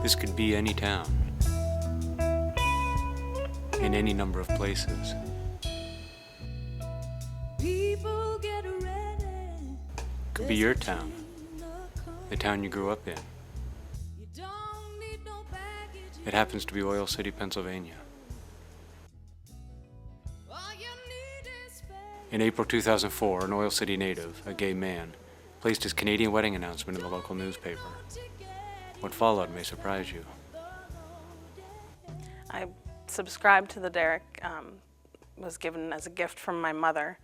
This could be any town, in any number of places. Could be your town, the town you grew up in. It happens to be Oil City, Pennsylvania. In April 2004, an Oil City native, a gay man, placed his Canadian wedding announcement in the local newspaper. What followed may surprise you. I subscribed to the Derek, was given as a gift from my mother,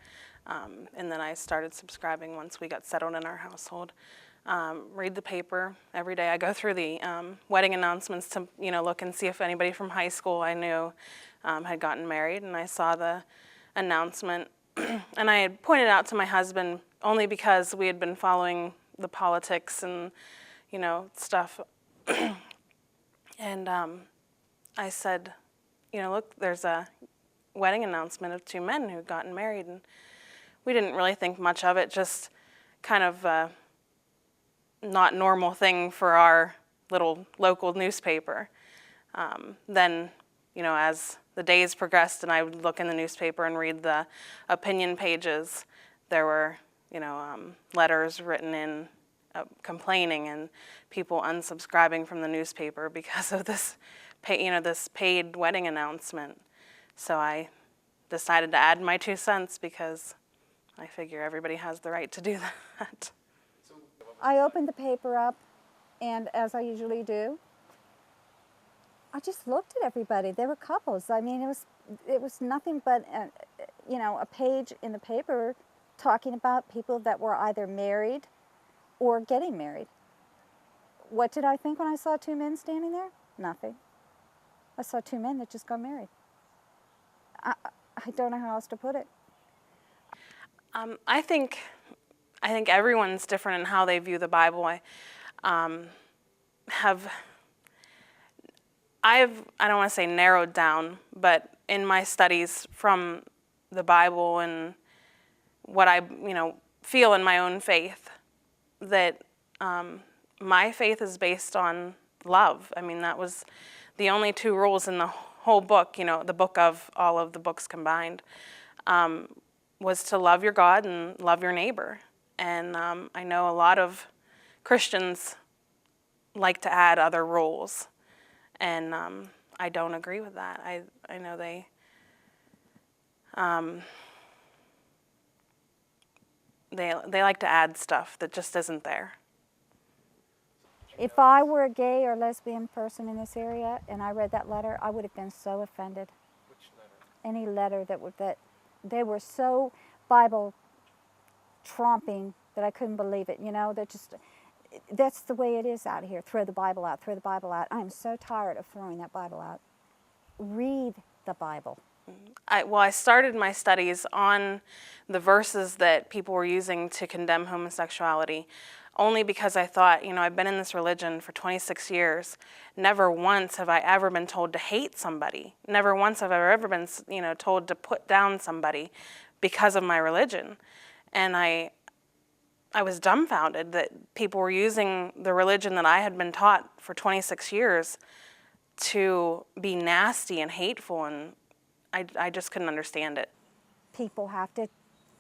and then I started subscribing once we got settled in our household. Read the paper every day. I go through the wedding announcements to look and see if anybody from high school I knew had gotten married, and I saw the announcement. And I had pointed out to my husband, only because we had been following the politics and stuff. And I said, look, there's a wedding announcement of two men who'd gotten married, and we didn't really think much of it, just kind of a not normal thing for our little local newspaper. Then, as the days progressed and I would look in the newspaper and read the opinion pages, there were, letters written in complaining and people unsubscribing from the newspaper because of this, this paid wedding announcement. So I decided to add my 2 cents because I figure everybody has the right to do that. I opened the paper up, and as I usually do, I just looked at everybody. There were couples. I mean, it was nothing but a page in the paper talking about people that were either married or getting married. What did I think when I saw two men standing there? Nothing. I saw two men that just got married. I don't know how else to put it. I think everyone's different in how they view the Bible. I don't want to say narrowed down, but in my studies from the Bible and what I feel in my own faith, that my faith is based on love. I mean, that was the only 2 rules in the whole book, the book of all of the books combined, was to love your God and love your neighbor. And I know a lot of Christians like to add other rules, and I don't agree with that. I know they like to add stuff that just isn't there. If I were a gay or lesbian person in this area and I read that letter, I would have been so offended. Which letter? Any letter that they were so Bible tromping that I couldn't believe it. That's the way it is out here. Throw the Bible out, throw the Bible out. I'm so tired of throwing that Bible out. Read the Bible. I started my studies on the verses that people were using to condemn homosexuality, only because I thought, I've been in this religion for 26 years. Never once have I ever been told to hate somebody. Never once have I ever been, told to put down somebody because of my religion. And I was dumbfounded that people were using the religion that I had been taught for 26 years to be nasty and hateful, and I just couldn't understand it. People have to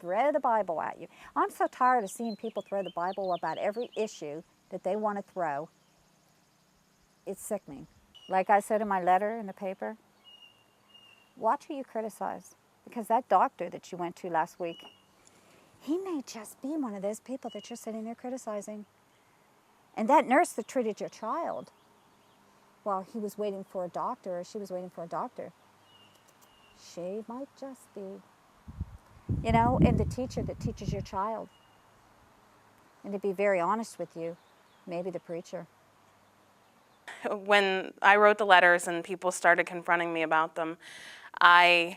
throw the Bible at you. I'm so tired of seeing people throw the Bible about every issue that they want to throw. It's sickening. Like I said in my letter in the paper, watch who you criticize, because that doctor that you went to last week, he may just be one of those people that you're sitting there criticizing. And that nurse that treated your child while he was waiting for a doctor, or she was waiting for a doctor, she might just be. And the teacher that teaches your child. And to be very honest with you, maybe the preacher. When I wrote the letters and people started confronting me about them, my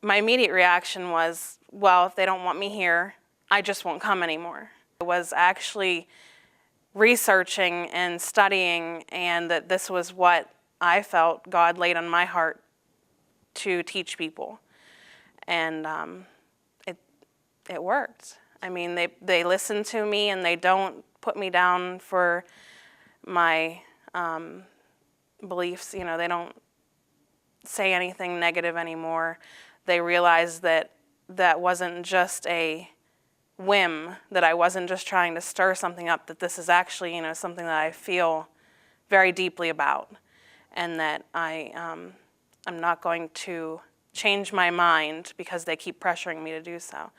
immediate reaction was, well, if they don't want me here, I just won't come anymore. I was actually researching and studying, and that this was what I felt God laid on my heart to teach people. And it worked. I mean, they listen to me, and they don't put me down for my beliefs. You know, they don't say anything negative anymore. They realize that that wasn't just a whim, that I wasn't just trying to stir something up, that this is actually, you know, something that I feel very deeply about, and that I'm not going to change my mind because they keep pressuring me to do so.